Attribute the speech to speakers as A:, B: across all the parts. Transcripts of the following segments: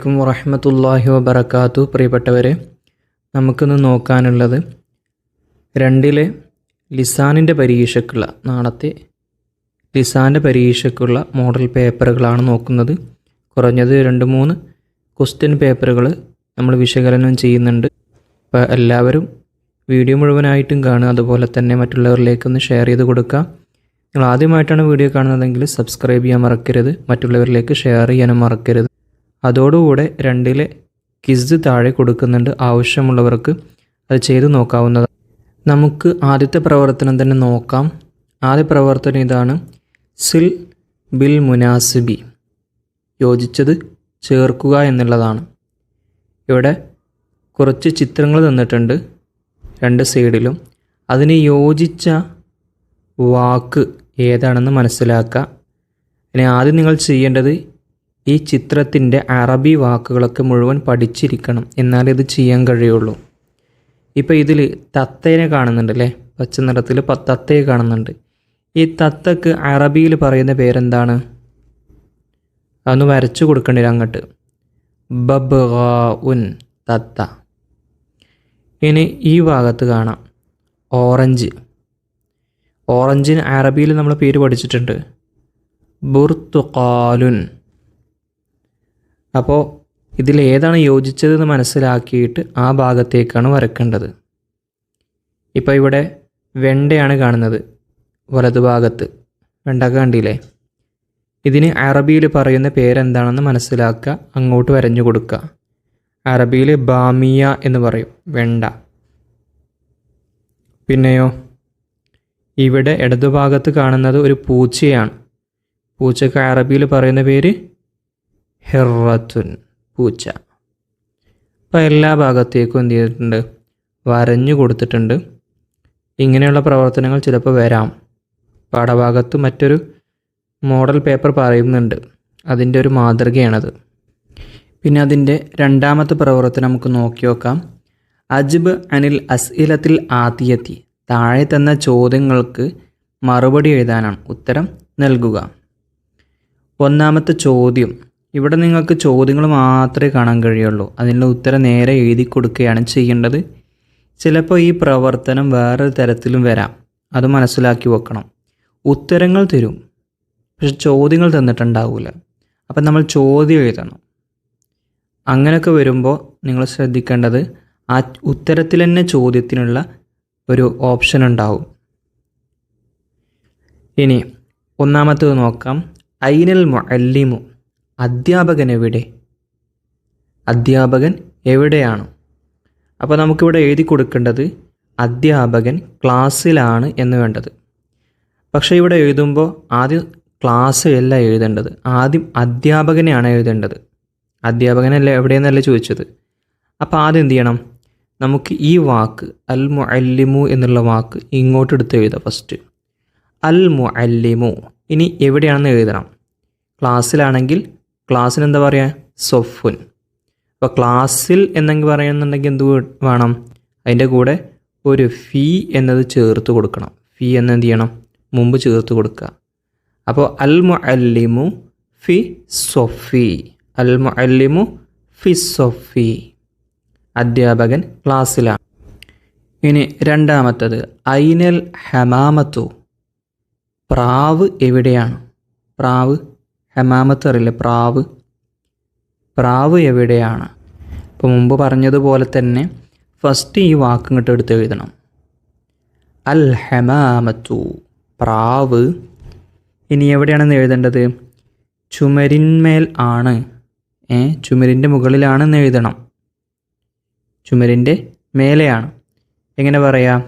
A: അലൈക്കും വറഹ്മത്തുള്ളാഹി വബറകാതുഹു. പ്രിയപ്പെട്ടവരെ, നമുക്കിന്ന് നോക്കാനുള്ളത് രണ്ടിലെ ലിസാനിൻ്റെ പരീക്ഷയ്ക്കുള്ള നാളത്തെ ലിസാൻ്റെ പരീക്ഷയ്ക്കുള്ള മോഡൽ പേപ്പറുകളാണ് നോക്കുന്നത്. കുറഞ്ഞത് 2-3 ക്വസ്റ്റ്യൻ പേപ്പറുകൾ നമ്മൾ വിശകലനം ചെയ്യുന്നുണ്ട്. അപ്പോൾ എല്ലാവരും വീഡിയോ മുഴുവനായിട്ടും കാണുക, അതുപോലെ തന്നെ മറ്റുള്ളവരിലേക്കൊന്ന് ഷെയർ ചെയ്ത് കൊടുക്കുക. നിങ്ങൾ ആദ്യമായിട്ടാണ് വീഡിയോ കാണുന്നതെങ്കിൽ സബ്സ്ക്രൈബ് ചെയ്യാൻ മറക്കരുത്, മറ്റുള്ളവരിലേക്ക് ഷെയർ ചെയ്യാനും മറക്കരുത്. അതോടുകൂടെ രണ്ടിലെ ക്വിസ് താഴെ കൊടുക്കുന്നുണ്ട്, ആവശ്യമുള്ളവർക്ക് അത് ചെയ്ത് നോക്കാവുന്നതാണ്. നമുക്ക് ആദ്യത്തെ പ്രവർത്തനം തന്നെ നോക്കാം. ആദ്യ പ്രവർത്തനം ഇതാണ്: സിൽ ബിൽ മുനാസിബി, യോജിച്ചത് ചേർക്കുക എന്നുള്ളതാണ്. ഇവിടെ കുറച്ച് ചിത്രങ്ങൾ തന്നിട്ടുണ്ട് 2 സൈഡിലും. അതിന് യോജിച്ച വാക്ക് ഏതാണെന്ന് മനസ്സിലാക്കുക. ഇനി ആദ്യം നിങ്ങൾ ചെയ്യേണ്ടത് ഈ ചിത്രത്തിൻ്റെ അറബി വാക്കുകളൊക്കെ മുഴുവൻ പഠിച്ചിരിക്കണം, എന്നാലേ ഇത് ചെയ്യാൻ കഴിയുള്ളൂ. ഇപ്പോൾ ഇതിൽ തത്തേനെ കാണുന്നുണ്ട് അല്ലേ, പച്ച നിറത്തിൽ തത്തയെ കാണുന്നുണ്ട്. ഈ തത്തക്ക് അറബിയിൽ പറയുന്ന പേരെന്താണ്? അതൊന്ന് വരച്ചു കൊടുക്കേണ്ടി വരും അങ്ങോട്ട്. ബബ്ഗാഉൻ, തത്ത. ഇനി ഈ ഭാഗത്ത് കാണാം ഓറഞ്ച്. ഓറഞ്ചിന് അറബിയിൽ നമ്മൾ പേര് പഠിച്ചിട്ടുണ്ട്, ബുർത്തുഖാലുൻ. അപ്പോൾ ഇതിലേതാണ് യോജിച്ചതെന്ന് മനസ്സിലാക്കിയിട്ട് ആ ഭാഗത്തേക്കാണ് വരക്കേണ്ടത്. ഇപ്പോൾ ഇവിടെ വെണ്ടയാണ് കാണുന്നത് വലതുഭാഗത്ത്, വെണ്ടക്ക കണ്ടില്ലേ? ഇതിന് അറബിയിൽ പറയുന്ന പേരെന്താണെന്ന് മനസ്സിലാക്കുക, അങ്ങോട്ട് വരഞ്ഞു കൊടുക്കുക. അറബിയിൽ ബാമിയ എന്ന് പറയും, വെണ്ട. പിന്നെയോ ഇവിടെ ഇടതുഭാഗത്ത് കാണുന്നത് ഒരു പൂച്ചയാണ്. പൂച്ചക്ക് അറബിയിൽ പറയുന്ന പേര് ഹിറത്തുൻ, പൂച്ച. അപ്പോൾ എല്ലാ ഭാഗത്തേക്കും എന്ത് ചെയ്തിട്ടുണ്ട്? വരഞ്ഞു കൊടുത്തിട്ടുണ്ട്. ഇങ്ങനെയുള്ള പ്രവർത്തനങ്ങൾ ചിലപ്പോൾ വരാം. പാഠഭാഗത്ത് മറ്റൊരു മോഡൽ പേപ്പർ പറയുന്നുണ്ട്, അതിൻ്റെ ഒരു മാതൃകയാണത്. പിന്നെ അതിൻ്റെ രണ്ടാമത്തെ പ്രവർത്തനം നമുക്ക് നോക്കി നോക്കാം. അജ്ബ് അനിൽ അസ്ഇലത്തിൽ ആതിയത്തി, താഴെ തന്ന ചോദ്യങ്ങൾക്ക് മറുപടി എഴുതാനാണ്, ഉത്തരം നൽകുക. ഒന്നാമത്തെ ചോദ്യം, ഇവിടെ നിങ്ങൾക്ക് ചോദ്യങ്ങൾ മാത്രമേ കാണാൻ കഴിയുള്ളൂ, അതിനുള്ള ഉത്തരം നേരെ എഴുതി കൊടുക്കുകയാണ് ചെയ്യേണ്ടത്. ചിലപ്പോൾ ഈ പ്രവർത്തനം വേറൊരു തരത്തിലും വരാം, അത് മനസ്സിലാക്കി വെക്കണം. ഉത്തരങ്ങൾ തരും, പക്ഷെ ചോദ്യങ്ങൾ തന്നിട്ടുണ്ടാവില്ല. അപ്പം നമ്മൾ ചോദ്യം എഴുതണം. അങ്ങനെയൊക്കെ വരുമ്പോൾ നിങ്ങൾ ശ്രദ്ധിക്കേണ്ടത്, ആ ഉത്തരത്തിൽ തന്നെ ചോദ്യത്തിനുള്ള ഒരു ഓപ്ഷൻ ഉണ്ടാവും. ഇനി ഒന്നാമത്തേത് നോക്കാം. ഐനൽ മുഅല്ലിമു, അധ്യാപകൻ എവിടെ? അധ്യാപകൻ എവിടെയാണ്? അപ്പോൾ നമുക്കിവിടെ എഴുതി കൊടുക്കേണ്ടത് അധ്യാപകൻ ക്ലാസ്സിലാണ് എന്ന് വേണ്ടത്. പക്ഷേ ഇവിടെ എഴുതുമ്പോൾ ആദ്യം ക്ലാസ് അല്ല എഴുതേണ്ടത്, ആദ്യം അധ്യാപകനെയാണ് എഴുതേണ്ടത്. അധ്യാപകനല്ല എവിടെയെന്നല്ല ചോദിച്ചത്. അപ്പോൾ ആദ്യം എന്ത് ചെയ്യണം? നമുക്ക് ഈ വാക്ക് അൽ മുഅല്ലിമു എന്നുള്ള വാക്ക് ഇങ്ങോട്ട് എടുത്ത് എഴുതാം. ഫസ്റ്റ് അൽ മുഅല്ലിമു, ഇനി എവിടെയാണെന്ന് എഴുതണം. ക്ലാസ്സിലാണെങ്കിൽ ക്ലാസ്സിന് എന്താ പറയുക? സൊഫുൻ. അപ്പോൾ ക്ലാസ്സിൽ എന്നെങ്കിൽ പറയുന്നുണ്ടെങ്കിൽ എന്ത് വേണം? അതിൻ്റെ കൂടെ ഒരു ഫീ എന്നത് ചേർത്ത് കൊടുക്കണം. ഫീ എന്നെന്ത് ചെയ്യണം? മുമ്പ് ചേർത്ത് കൊടുക്കുക. അപ്പോൾ അൽ മുഅല്ലിമു ഫി സൊഫി, അൽ മുഅല്ലിമു ഫി സൊഫി, അധ്യാപകൻ ക്ലാസ്സിലാണ്. ഇനി രണ്ടാമത്തത് ഐനൽ ഹമാമത്തു, പ്രാവ് എവിടെയാണ്? പ്രാവ്, ഹമാമത്ത് അറിയില്ല, പ്രാവ്. പ്രാവ് എവിടെയാണ്? ഇപ്പോൾ മുമ്പ് പറഞ്ഞതുപോലെ തന്നെ ഫസ്റ്റ് ഈ വാക്ക് ഇങ്ങോട്ട് എടുത്ത് എഴുതണം. അൽ ഹമാമത്തു, പ്രാവ്. ഇനി എവിടെയാണെന്ന് എഴുതേണ്ടത്? ചുമരിന്മേൽ ആണ്, ചുമരിൻ്റെ മുകളിലാണെന്ന് എഴുതണം. ചുമരിൻ്റെ മേലെയാണ്. എങ്ങനെ പറയാം?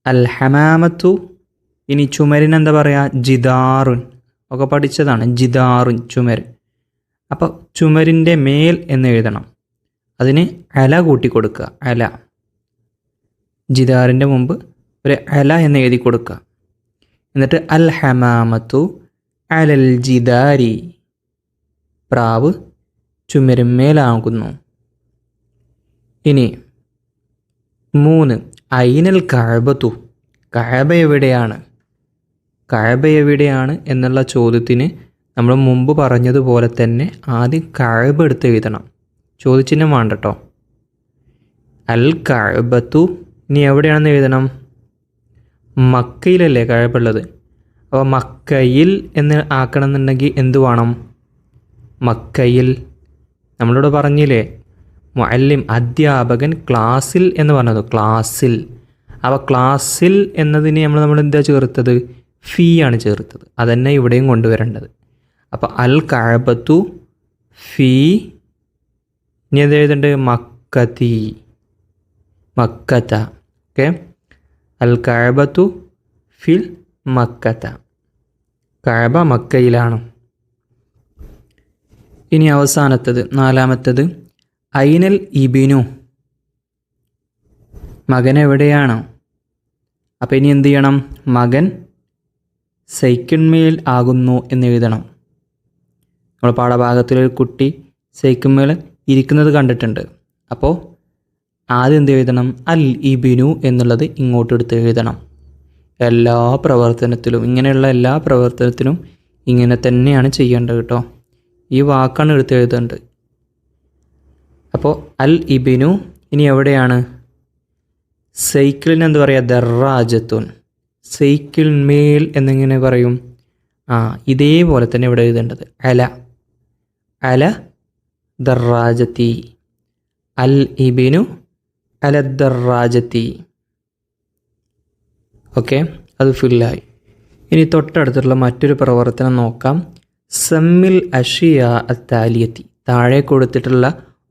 A: അൽ ഹമാമത്തു. ഇനി ചുമരിനെന്താ പറയുക? ജിദാറുൻ, ഒക്കെ പഠിച്ചതാണ്, ജിദാറുൻ ചുമര്. അപ്പോൾ ചുമരിൻ്റെ മേൽ എന്ന് എഴുതണം. അതിന് അല കൂട്ടി കൊടുക്കുക, അല. ജിദാറിൻ്റെ മുമ്പ് ഒരു അല എന്ന് എഴുതി കൊടുക്കുക. എന്നിട്ട് അൽ ഹമാമത്തു അലൽ ജിദാരി, പ്രാവ് ചുമരുമേലാകുന്നു. ഇനി 3 ഐനൽ കഅബത്തു, കഅബ എവിടെയാണ്? കഅബ എവിടെയാണ് എന്നുള്ള ചോദ്യത്തിന് നമ്മൾ മുമ്പ് പറഞ്ഞതുപോലെ തന്നെ ആദ്യം കഅബ എടുത്ത് എഴുതണം. ചോദിച്ചിന്നും വേണ്ട കേട്ടോ. അൽ കഅബത്തു ഇനി എവിടെയാണെന്ന് എഴുതണം? മക്കയിലല്ലേ കഅബ ഉള്ളത്. അപ്പോൾ മക്കയിൽ എന്ന് ആക്കണമെന്നുണ്ടെങ്കിൽ എന്ത് വേണം? മക്കയിൽ. നമ്മളോട് പറഞ്ഞില്ലേ മുഅല്ലിം അധ്യാപകൻ ക്ലാസ്സിൽ എന്ന് പറഞ്ഞത്, ക്ലാസ്സിൽ. അപ്പോൾ ക്ലാസ്സിൽ എന്നതിന് നമ്മൾ എന്താ ചേർത്തത്? ഫീ ആണ് ചേർത്തത്. അതന്നെ ഇവിടെയും കൊണ്ടുവരേണ്ടത്. അപ്പോൾ അൽ കഅബത്തു ഫീ, ഇനി എന്ത് എഴുതുന്നുണ്ട്? മക്കത്തി, മക്കത്ത. ഓക്കെ, അൽ കഅബത്തു ഫിൽ മക്കത്ത. കഅബ മക്കയിലാണ്. ഇനി അവസാനത്തത്, നാലാമത്തത്, ഐനൽ ഇബിനു, മകൻ എവിടെയാണ്? അപ്പോൾ ഇനി എന്ത് ചെയ്യണം? മകൻ സൈക്കിൾമേൽ ആകുന്നു എന്ന് എഴുതണം. നമ്മൾ പാഠഭാഗത്തിലൊരു കുട്ടി സൈക്കിൾമേൽ ഇരിക്കുന്നത് കണ്ടിട്ടുണ്ട്. അപ്പോൾ ആദ്യം എന്ത് എഴുതണം? അൽ ഇബിനു എന്നുള്ളത് ഇങ്ങോട്ട് എടുത്ത് എഴുതണം. എല്ലാ പ്രവർത്തനത്തിലും, ഇങ്ങനെയുള്ള എല്ലാ പ്രവർത്തനത്തിനും ഇങ്ങനെ തന്നെയാണ് ചെയ്യേണ്ടത് കേട്ടോ. ഈ വാക്കാണ് എടുത്ത് എഴുതേണ്ടത്. അപ്പോൾ അൽ ഇബിനു ഇനി എവിടെയാണ്? സൈക്കിളിന് എന്ത് പറയുക? ദറാജത്തുൻ. സൈക്കിൾമേൽ എന്നിങ്ങനെ പറയും. ഇതേപോലെ തന്നെ ഇവിടെ എഴുതേണ്ടത് അല, അല ദറാജത്തി, അൽ ഇബിനു അല ദറാജത്തി. ഓക്കെ, അത് ഫുള്ളായി. ഇനി തൊട്ടടുത്തുള്ള മറ്റൊരു പ്രവർത്തനം നോക്കാം. സമ്മിൽ അഷിയ അത്താലിയത്തി, താഴെ കൊടുത്തിട്ടുള്ള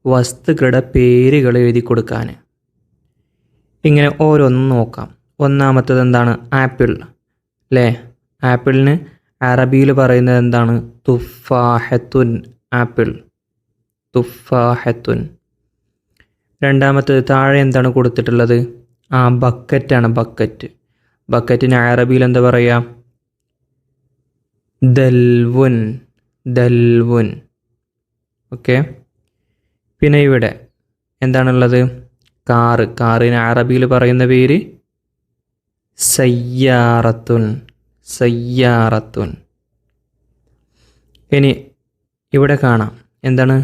A: വസ്തുക്കളുടെ പേരുകൾ എഴുതി കൊടുക്കാൻ. ഇങ്ങനെ ഓരോന്നും നോക്കാം. ഒന്നാമത്തത് എന്താണ്? ആപ്പിൾ അല്ലേ? ആപ്പിളിന് അറബിയിൽ പറയുന്നത് എന്താണ്? തുഫാഹത്തുൻ, ആപ്പിൾ, തുഫാഹത്തുൻ. രണ്ടാമത്തത് താഴെ എന്താണ് കൊടുത്തിട്ടുള്ളത്? ബക്കറ്റാണ്, ബക്കറ്റ്. ബക്കറ്റിന് അറബിയിൽ എന്താ പറയുക? ദൽവുൻ, ദൽവുൻ. ഓക്കെ, പിന്നെ ഇവിടെ എന്താണുള്ളത്? കാറ്. കാറിന് അറബിയിൽ പറയുന്ന പേര് സയ്യാറത്തുൻ, സയ്യാറത്തുൻ. ഇനി ഇവിടെ കാണാം എന്താണ്?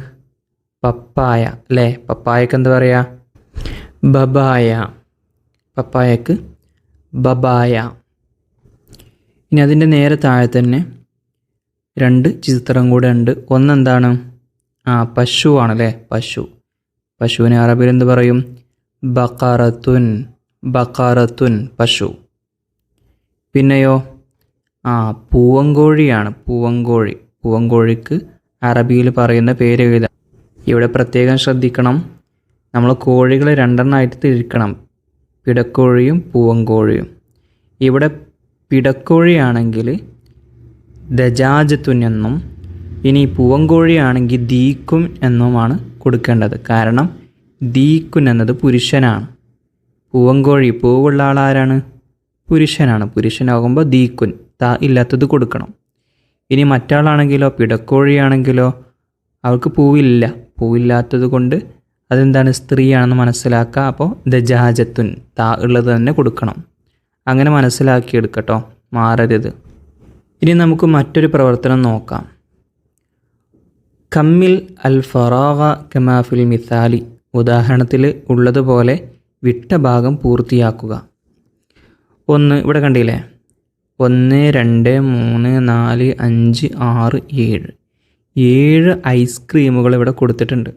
A: പപ്പായ അല്ലേ? പപ്പായക്ക് എന്താ പറയുക? ബബായ, പപ്പായക്ക് ബബായ. ഇനി അതിൻ്റെ നേരെ താഴെ തന്നെ രണ്ട് ചിത്രം കൂടെ ഉണ്ട്. ഒന്നെന്താണ്? പശു ആണല്ലേ? പശു. പശുവിനെ അറബിയിൽ എന്ത് പറയും? ബഖറത്തുൻ, ബഖറത്തുൻ, പശു. പിന്നെയോ പൂവങ്കോഴിയാണ്, പൂവങ്കോഴി. പൂവങ്കോഴിക്ക് അറബിയിൽ പറയുന്ന പേര് എഴുതാം. ഇവിടെ പ്രത്യേകം ശ്രദ്ധിക്കണം, നമ്മൾ കോഴികളെ രണ്ടെണ്ണമായിട്ട് തിരിക്കണം, പിടക്കോഴിയും പൂവങ്കോഴിയും. ഇവിടെ പിടക്കോഴിയാണെങ്കിൽ ദജാജത്തുൻ എന്നും, ഇനി പൂവങ്കോഴിയാണെങ്കിൽ ദീക്കുൻ എന്നുമാണ് കൊടുക്കേണ്ടത്. കാരണം ദീക്കുൻ എന്നത് പുരുഷനാണ്. പൂവങ്കോഴി, പൂവുള്ള ആളാരാണ്? പുരുഷനാണ്. പുരുഷനാകുമ്പോൾ ദീക്കുൻ, താ ഇല്ലാത്തത് കൊടുക്കണം. ഇനി മറ്റാളാണെങ്കിലോ, പിടക്കോഴിയാണെങ്കിലോ അവർക്ക് പൂവില്ല, പൂവില്ലാത്തത് കൊണ്ട് അതെന്താണ്? സ്ത്രീയാണെന്ന് മനസ്സിലാക്കുക. അപ്പോൾ ദജാജത്തുൻ, താ ഉള്ളത് തന്നെ കൊടുക്കണം. അങ്ങനെ മനസ്സിലാക്കിയെടുക്കട്ടോ, മാറരുത്. ഇനി നമുക്ക് മറ്റൊരു പ്രവർത്തനം നോക്കാം. കമ്മിൽ അൽ ഫറാഗ കമാഫിൽ മിസാലി, ഉദാഹരണത്തിൽ ഉള്ളതുപോലെ വിട്ട ഭാഗം പൂർത്തിയാക്കുക. ഇവിടെ കണ്ടില്ലേ? 1 2 3 4 5 6 7 7 ഐസ്ക്രീമുകൾ ഇവിടെ കൊടുത്തിട്ടുണ്ട്.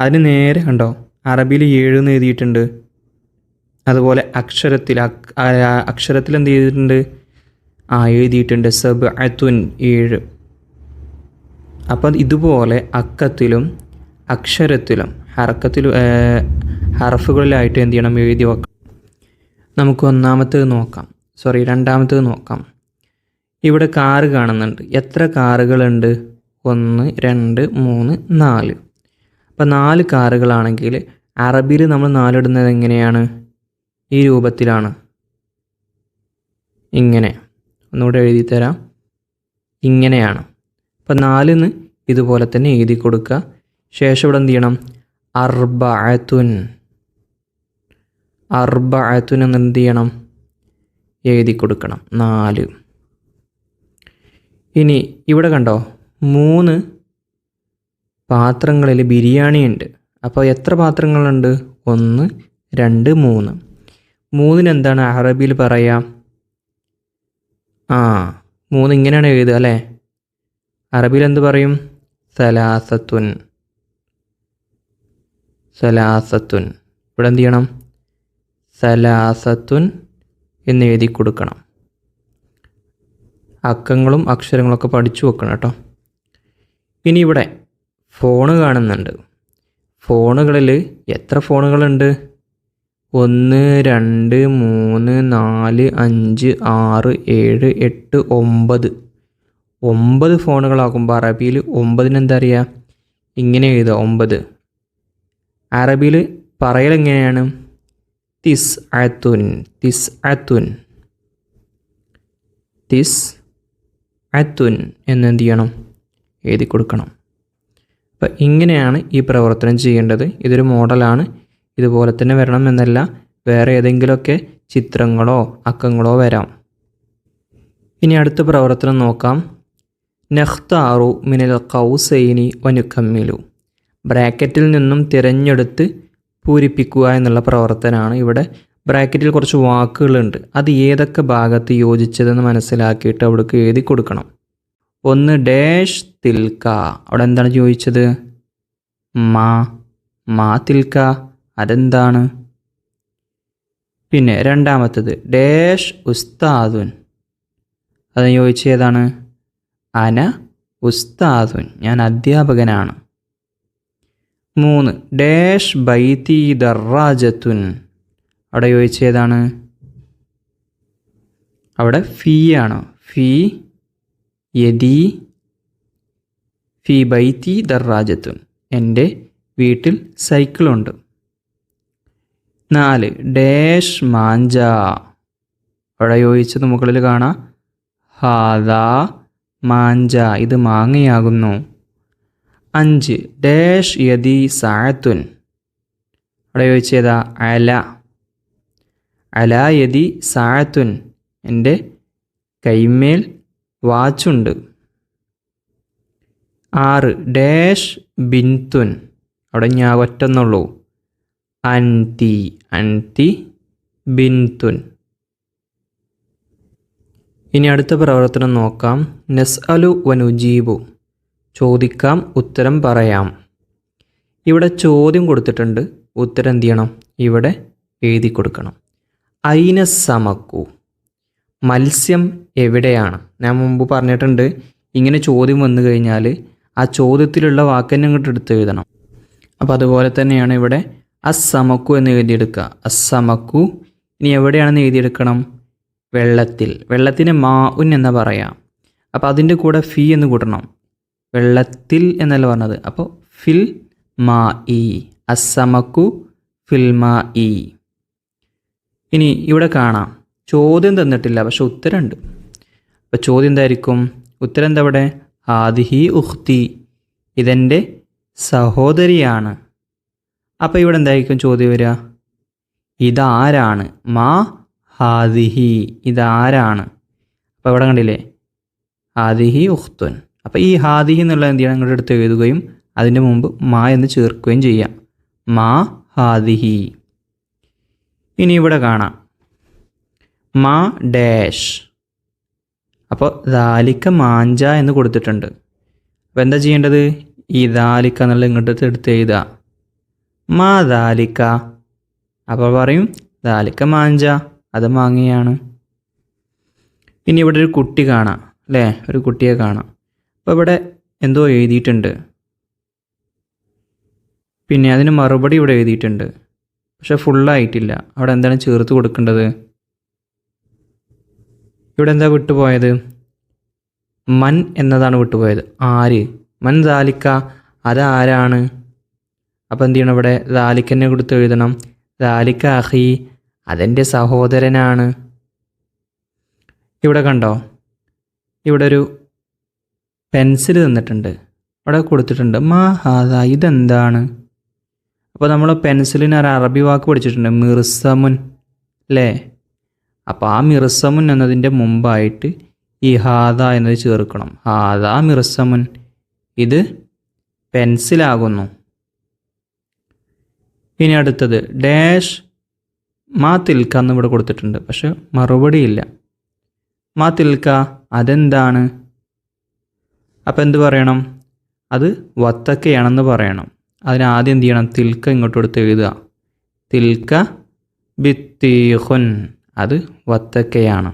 A: അതിന് നേരെ കണ്ടോ അറബിയിൽ 7 എന്ന് എഴുതിയിട്ടുണ്ട്. അതുപോലെ അക്ഷരത്തിൽ എന്ത് ചെയ്തിട്ടുണ്ട്? എഴുതിയിട്ടുണ്ട് സബ്അത്തുൻ, 7. അപ്പം ഇതുപോലെ അക്കത്തിലും അക്ഷരത്തിലും ഹർഫുകളിലായിട്ട് എന്ത് ചെയ്യണം? എഴുതി വെക്കണം. നമുക്ക് രണ്ടാമത്തേത് നോക്കാം. ഇവിടെ കാറ് കാണുന്നുണ്ട്. എത്ര കാറുകളുണ്ട്? 1 2 3 4. അപ്പം 4 കാറുകളാണെങ്കിൽ അറബിയിൽ നമ്മൾ 4 ഇടുന്നത് എങ്ങനെയാണ്? ഈ രൂപത്തിലാണ്. ഇങ്ങനെ, ഒന്നുകൂടെ എഴുതി തരാം. ഇങ്ങനെയാണ്. അപ്പം 4 ഇതുപോലെ തന്നെ എഴുതി കൊടുക്കുക. ശേഷം ഇവിടെ എന്ത് ചെയ്യണം? അർബഅത്തുൻ എന്ന് എന്ത് ചെയ്യണം? എഴുതി കൊടുക്കണം. 4. ഇനി ഇവിടെ കണ്ടോ 3 പാത്രങ്ങളിൽ ബിരിയാണി ഉണ്ട്. അപ്പോൾ എത്ര പാത്രങ്ങളുണ്ട്? 1 2 3. 3 എന്താണ് അറബിയിൽ പറയാം? 3 ഇങ്ങനെയാണ് എഴുതുക അല്ലേ? അറബിയിൽ എന്ത് പറയും? സലാസത്തുൻ. സലാസത്തുൻ. ഇവിടെ എന്ത് ചെയ്യണം? സലാസത്തുൻ എന്ന് എഴുതി കൊടുക്കണം. അക്കങ്ങളും അക്ഷരങ്ങളൊക്കെ പഠിച്ചു വെക്കണം കേട്ടോ. ഇനി ഇവിടെ ഫോണ് കാണുന്നുണ്ട്. ഫോണുകളിൽ എത്ര ഫോണുകളുണ്ട്? 1 2 3 4 5 6 7 8 9. 9 ഫോണുകളാകുമ്പോൾ അറബിയിൽ 9 എന്താ അറിയുക? ഇങ്ങനെ എഴുതുക 9. അറബിയിൽ പറയൽ എങ്ങനെയാണ്? തിസ് അത്തുൻ. തിസ് അത്തുൻ. തിസ് അത്തുൻ എന്നെന്ത് ചെയ്യണം? എഴുതി കൊടുക്കണം. അപ്പം ഇങ്ങനെയാണ് ഈ പ്രവർത്തനം ചെയ്യേണ്ടത്. ഇതൊരു മോഡലാണ്. ഇതുപോലെ തന്നെ വരണം എന്നല്ല, വേറെ ഏതെങ്കിലുമൊക്കെ ചിത്രങ്ങളോ അക്കങ്ങളോ വരാം. ഇനി അടുത്ത പ്രവർത്തനം നോക്കാം. നഖ്താറു മിനൽ ഖൗസൈനി വനുക്കമ്മിലു. ബ്രാക്കറ്റിൽ നിന്നും തിരഞ്ഞെടുത്ത് പൂരിപ്പിക്കുക എന്നുള്ള പ്രവർത്തനമാണ്. ഇവിടെ ബ്രാക്കറ്റിൽ കുറച്ച് വാക്കുകളുണ്ട്. അത് ഏതൊക്കെ ഭാഗത്ത് യോജിച്ചതെന്ന് മനസ്സിലാക്കിയിട്ട് അവിടേക്ക് എഴുതി കൊടുക്കണം. 1 ഡാഷ് തിൽക്ക. അവിടെ എന്താണ് ചോദിച്ചത്? മാ തിൽക്ക. അതെന്താണ്? പിന്നെ രണ്ടാമത്തത് ഡാഷ് ഉസ്താദുൻ. അതിന് ചോദിച്ച ഏതാണ്? അന ഉസ്താദുൻ. ഞാൻ അധ്യാപകനാണ്. 3 ഡാഷ് ബൈത്തി ദറാജത്തുൻ. അവിടെ ചോദിച്ച ഏതാണ്? അവിടെ ഫീ ആണോ? ഫീ യദി ഫീ ബൈത്തി ദറാജത്തുൻ. എൻ്റെ വീട്ടിൽ സൈക്കിളുണ്ട്. 4 ഡാഷ് മാഞ്ച. അവിടെ ചോദിച്ചത് മുകളിൽ കാണാം. ഹാദാ മാഞ്ച. ഇത് മാങ്ങയാകുന്നു. 5 ഡാഷ് യദി സാഅത്തുൻ. അവിടെ ചോദിച്ചേതാ? അല യദി സാഅത്തുൻ. എൻ്റെ കൈമേൽ വാച്ചുണ്ട്. 6 ഡാഷ് ബിൻതുൻ. അവിടെ ഞാൻ ഒറ്റെന്നുള്ളൂ. അൻതി ബിൻതുൻ. ഇനി അടുത്ത പ്രവർത്തനം നോക്കാം. നസ്അലു വനുജീബു. ചോദിക്കാം, ഉത്തരം പറയാം. ഇവിടെ ചോദ്യം കൊടുത്തിട്ടുണ്ട്. ഉത്തരം എന്ത് ചെയ്യണം? ഇവിടെ എഴുതി കൊടുക്കണം. ഐന സമക്കു. മത്സ്യം എവിടെയാണ്? ഞാൻ മുമ്പ് പറഞ്ഞിട്ടുണ്ട്, ഇങ്ങനെ ചോദ്യം വന്നു കഴിഞ്ഞാൽ ആ ചോദ്യത്തിലുള്ള വാക്കന്നെ അങ്ങോട്ട് എടുത്ത് എഴുതണം. അപ്പോൾ അതുപോലെ തന്നെയാണ് ഇവിടെ അസ്സമക്കു എന്ന് എഴുതിയെടുക്കുക. അസ്സമക്കു. ഇനി എവിടെയാണെന്ന് എഴുതിയെടുക്കണം? വെള്ളത്തിൽ. വെള്ളത്തിന് മാഉൻ എന്ന് പറയാം. അപ്പോൾ അതിൻ്റെ കൂടെ ഫി എന്ന് കൂട്ടണം. വെള്ളത്തിൽ എന്നല്ല പറഞ്ഞത്. അപ്പോൾ ഫിൽ മാ ഇ. അസ്സമക്കു ഫിൽ മാ ഇ. ഇനി ഇവിടെ കാണാം ചോദ്യം തന്നിട്ടില്ല, പക്ഷെ ഉത്തരമുണ്ട്. അപ്പോൾ ചോദ്യം എന്തായിരിക്കും? ഉത്തരം എന്താ ഇവിടെ? ഹാദിഹി ഉഖ്തി. ഇതെൻ്റെ സഹോദരിയാണ്. അപ്പോൾ ഇവിടെ എന്തായിരിക്കും ചോദ്യം വരിക? ഇതാരാണ്? മാ ഹാദിഹി. ഇതാരാണ്? അപ്പോൾ ഇവിടെ കണ്ടില്ലേ? ഹാദിഹി ഉഖ്തുൻ. അപ്പോൾ ഈ ഹാദിഹി എന്നുള്ള എന്ത് ചെയ്യണം? നിങ്ങളുടെ അടുത്ത് എഴുതുകയും അതിൻ്റെ മുമ്പ് മാ എന്ന് ചേർക്കുകയും ചെയ്യാം. മാ ഹാദിഹി. ഇനി ഇവിടെ കാണാം മാ ഡാഷ്. അപ്പോൾ ദാലിക്ക മാഞ്ച എന്ന് കൊടുത്തിട്ടുണ്ട്. അപ്പോൾ എന്താ ചെയ്യേണ്ടത്? ഈ ദാലിക്ക എന്നുള്ള ഇങ്ങോട്ട് എടുത്ത് എഴുതുക. മാ ദാലിക്ക. അപ്പോൾ പറയും ദാലിക്ക മാഞ്ച. അത് മാങ്ങയാണ്. ഇനി ഇവിടെ ഒരു കുട്ടി കാണാം അല്ലേ? ഒരു കുട്ടിയെ കാണാം. അപ്പോൾ ഇവിടെ എന്തോ എഴുതിയിട്ടുണ്ട്. പിന്നെ അതിന് മറുപടി ഇവിടെ എഴുതിയിട്ടുണ്ട്, പക്ഷെ ഫുള്ളായിട്ടില്ല. അവിടെ എന്താണ് ചേർത്ത് കൊടുക്കേണ്ടത്? ഇവിടെ എന്താ വിട്ടുപോയത്? മൻ എന്നതാണ് വിട്ടുപോയത്. ആര്? മൻ ദാലിക്ക. അതാരാണ്? അപ്പോൾ എന്ത് ചെയ്യണം? ഇവിടെ ദാലിക്കന്നെ കൊടുത്ത് എഴുതണം. ദാലിക്ക അഹി. അതെൻ്റെ സഹോദരനാണ്. ഇവിടെ കണ്ടോ? ഇവിടെ ഒരു പെൻസിൽ തന്നിട്ടുണ്ട്. അവിടെ കൊടുത്തിട്ടുണ്ട് മാ ഹാദ. ഇതെന്താണ്? അപ്പോൾ നമ്മൾ പെൻസിലിന് ഒരു അറബി വാക്ക് പഠിച്ചിട്ടുണ്ട്, മിർസമുൻ അല്ലേ? അപ്പോൾ ആ മിർസമുൻ എന്നതിൻ്റെ മുമ്പായിട്ട് ഈ ഹാദ എന്നത് ചേർക്കണം. ഹാദ മിർസമുൻ, ഇത് പെൻസിലാകുന്നു. ഇനി അടുത്തത് ഡാഷ് മാ തിൽക്ക എന്ന് ഇവിടെ കൊടുത്തിട്ടുണ്ട്, പക്ഷെ മറുപടിയില്ല. മാ തിൽക്ക അതെന്താണ്? അപ്പം എന്ത് പറയണം? അത് വത്തക്കയാണെന്ന് പറയണം. അതിനാദ്യം എന്ത് ചെയ്യണം? തിൽക്ക ഇങ്ങോട്ട് കൊടുത്ത് എഴുതുക. തിൽക്ക ബിത്തീഹുൻ, അത് വത്തക്കയാണ്.